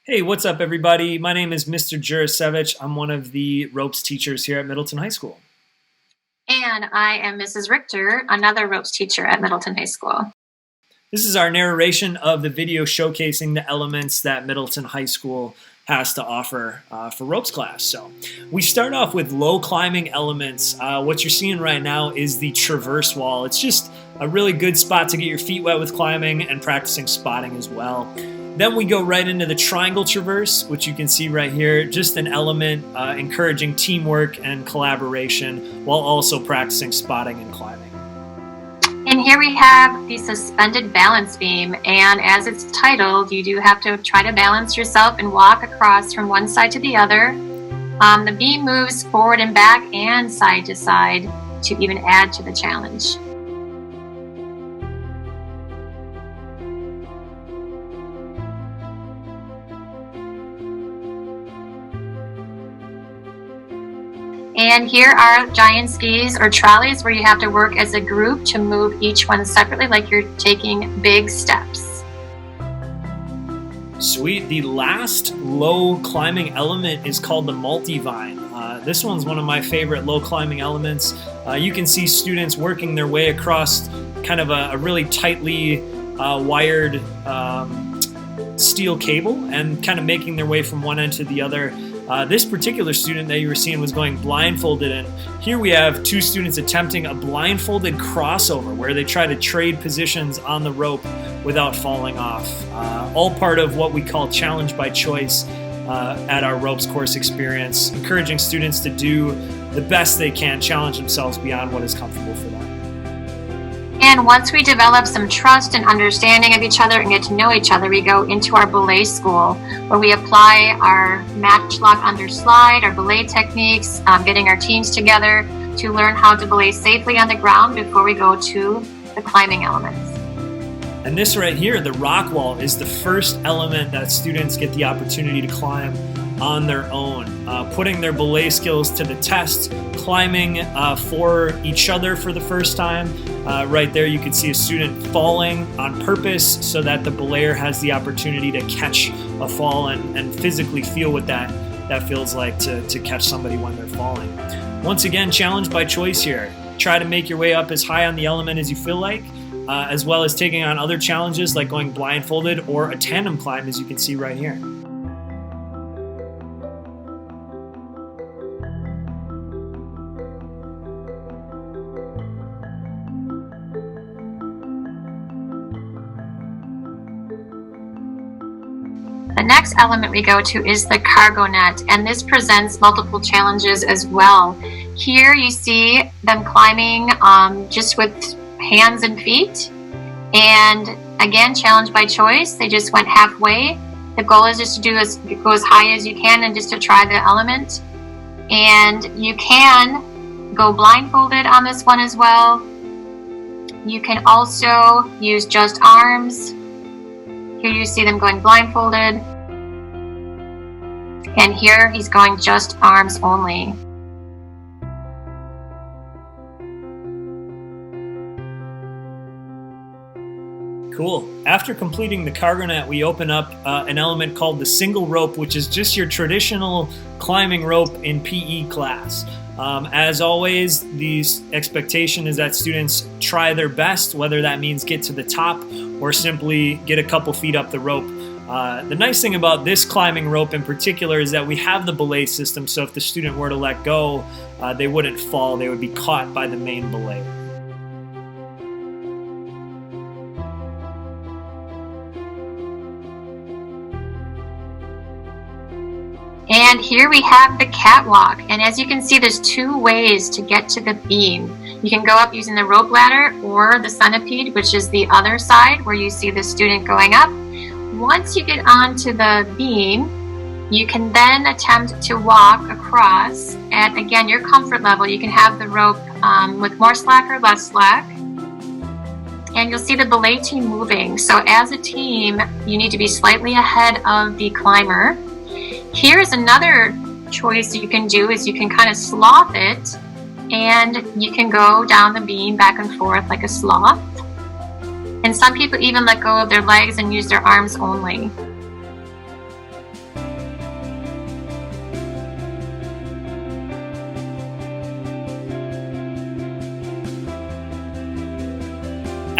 Hey, what's up, everybody? My name is Mr. Jurasewicz. I'm one of the ropes teachers here at Middleton High School. And I am Mrs. Richter, another ropes teacher at Middleton High School. This is our narration of the video showcasing the elements that Middleton High School has to offer for ropes class. So we start off with low climbing elements. What you're seeing right now is the traverse wall. It's just a really good spot to get your feet wet with climbing and practicing spotting as well. Then we go right into the triangle traverse, which you can see right here, just an element encouraging teamwork and collaboration while also practicing spotting and climbing. And here we have the suspended balance beam, and as it's titled, you do have to try to balance yourself and walk across from one side to the other. The beam moves forward and back and side to side to even add to the challenge. And here are giant skis or trolleys where you have to work as a group to move each one separately like you're taking big steps. Sweet. The last low climbing element is called the multivine. This one's one of my favorite low climbing elements. You can see students working their way across kind of a really tightly wired steel cable and kind of making their way from one end to the other. This particular student that you were seeing was going blindfolded, and here we have two students attempting a blindfolded crossover where they try to trade positions on the rope without falling off. All part of what we call challenge by choice at our ropes course experience, encouraging students to do the best they can, challenge themselves beyond what is comfortable for them. And once we develop some trust and understanding of each other and get to know each other, we go into our belay school where we apply our matchlock under slide, our belay techniques, getting our teams together to learn how to belay safely on the ground before we go to the climbing elements. And this right here, the rock wall, is the first element that students get the opportunity to climb on their own, putting their belay skills to the test, climbing for each other for the first time. Right there you can see a student falling on purpose so that the belayer has the opportunity to catch a fall and physically feel what that feels like to catch somebody when they're falling. Once again, challenge by choice here. Try to make your way up as high on the element as you feel like, as well as taking on other challenges like going blindfolded or a tandem climb, as you can see right here. The next element we go to is the cargo net, and this presents multiple challenges as well. Here you see them climbing just with hands and feet, and again, challenge by choice. They just went halfway. The goal is just to go as high as you can and just to try the element. And you can go blindfolded on this one as well. You can also use just arms. Here you see them going blindfolded. And here he's going just arms only. Cool. After completing the cargo net, we open up an element called the single rope, which is just your traditional climbing rope in PE class. As always, the expectation is that students try their best, whether that means get to the top or simply get a couple feet up the rope. The nice thing about this climbing rope in particular is that we have the belay system, so if the student were to let go, they wouldn't fall. They would be caught by the main belay. And here we have the catwalk, and as you can see, there's two ways to get to the beam. You can go up using the rope ladder or the centipede, which is the other side where you see the student going up. Once you get onto the beam, you can then attempt to walk across at, again, your comfort level. You can have the rope with more slack or less slack. And you'll see the belay team moving. So as a team, you need to be slightly ahead of the climber. Here is another choice you can do, is you can kind of sloth it, and you can go down the beam back and forth like a sloth. And some people even let go of their legs and use their arms only.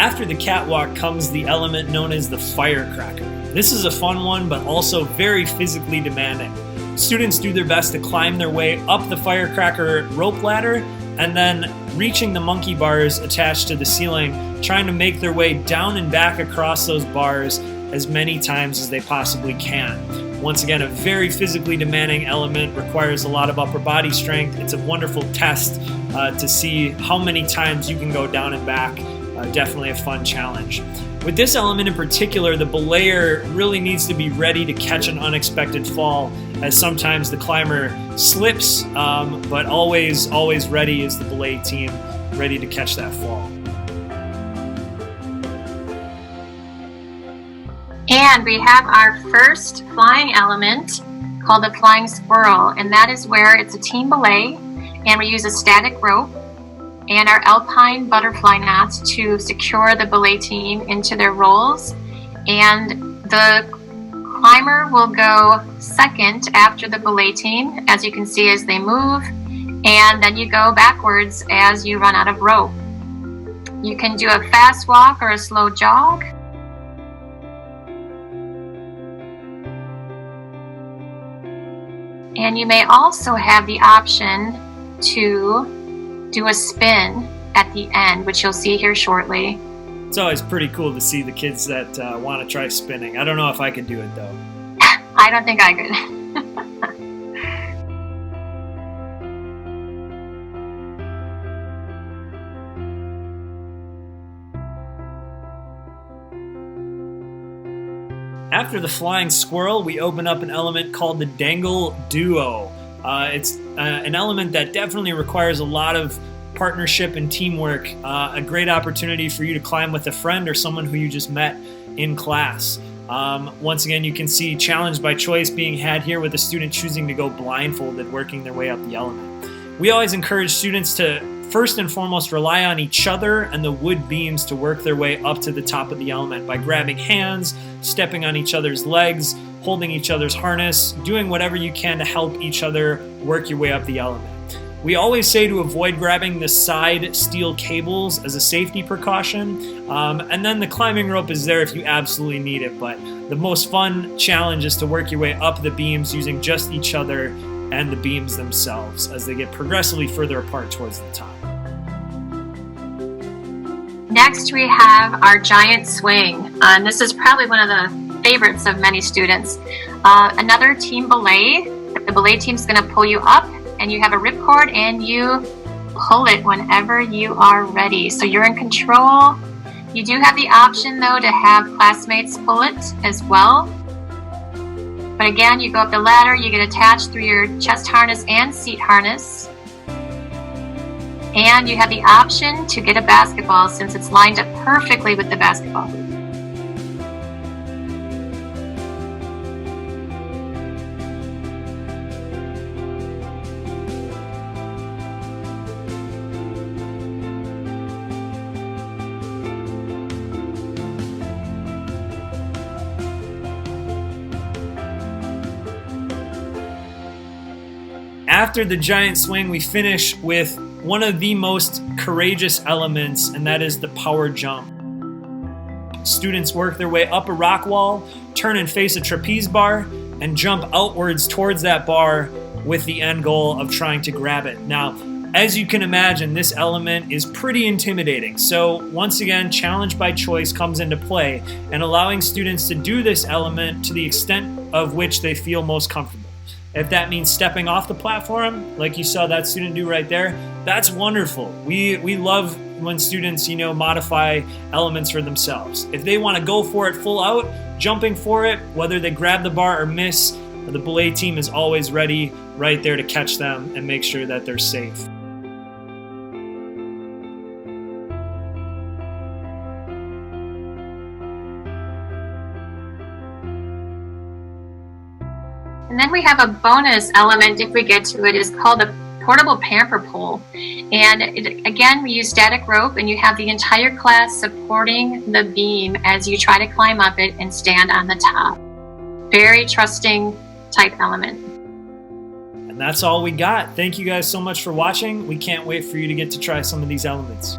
After the catwalk comes the element known as the firecracker. This is a fun one, but also very physically demanding. Students do their best to climb their way up the firecracker rope ladder and then reaching the monkey bars attached to the ceiling, trying to make their way down and back across those bars as many times as they possibly can. Once again, a very physically demanding element, requires a lot of upper body strength. It's a wonderful test to see how many times you can go down and back. Definitely a fun challenge. With this element in particular, the belayer really needs to be ready to catch an unexpected fall, as sometimes the climber slips, but always ready is the belay team, ready to catch that fall. And we have our first flying element called the flying squirrel, and that is where it's a team belay, and we use a static rope and our alpine butterfly knots to secure the belay team into their roles. And the climber will go second after the belay team, as you can see as they move, and then you go backwards as you run out of rope. You can do a fast walk or a slow jog. And you may also have the option to do a spin at the end, which you'll see here shortly. It's always pretty cool to see the kids that want to try spinning. I don't know if I could do it though. I don't think I could. After the flying squirrel, we open up an element called the dangle duo. It's an element that definitely requires a lot of partnership and teamwork. A great opportunity for you to climb with a friend or someone who you just met in class. Once again, you can see challenge by choice being had here with a student choosing to go blindfolded, working their way up the element. We always encourage students to first and foremost rely on each other and the wood beams to work their way up to the top of the element by grabbing hands, stepping on each other's legs, holding each other's harness, doing whatever you can to help each other work your way up the element. We always say to avoid grabbing the side steel cables as a safety precaution, and then the climbing rope is there if you absolutely need it, but the most fun challenge is to work your way up the beams using just each other and the beams themselves as they get progressively further apart towards the top. Next, we have our giant swing. And this is probably one of the favorites of many students. Another team belay. The belay team is going to pull you up, and you have a ripcord, and you pull it whenever you are ready. So you're in control. You do have the option, though, to have classmates pull it as well. But again, you go up the ladder, you get attached through your chest harness and seat harness. And you have the option to get a basketball since it's lined up perfectly with the basketball hoop. After the giant swing, we finish with one of the most courageous elements, and that is the power jump. Students work their way up a rock wall, turn and face a trapeze bar, and jump outwards towards that bar with the end goal of trying to grab it. Now, as you can imagine, this element is pretty intimidating. So once again, challenge by choice comes into play, and allowing students to do this element to the extent of which they feel most comfortable. If that means stepping off the platform, like you saw that student do right there, that's wonderful. We love when students, modify elements for themselves. If they want to go for it full out, jumping for it, whether they grab the bar or miss, the belay team is always ready right there to catch them and make sure that they're safe. And then we have a bonus element, if we get to it, is called the portable pamper pole. And again, we use static rope, and you have the entire class supporting the beam as you try to climb up it and stand on the top. Very trusting type element. And that's all we got. Thank you guys so much for watching. We can't wait for you to get to try some of these elements.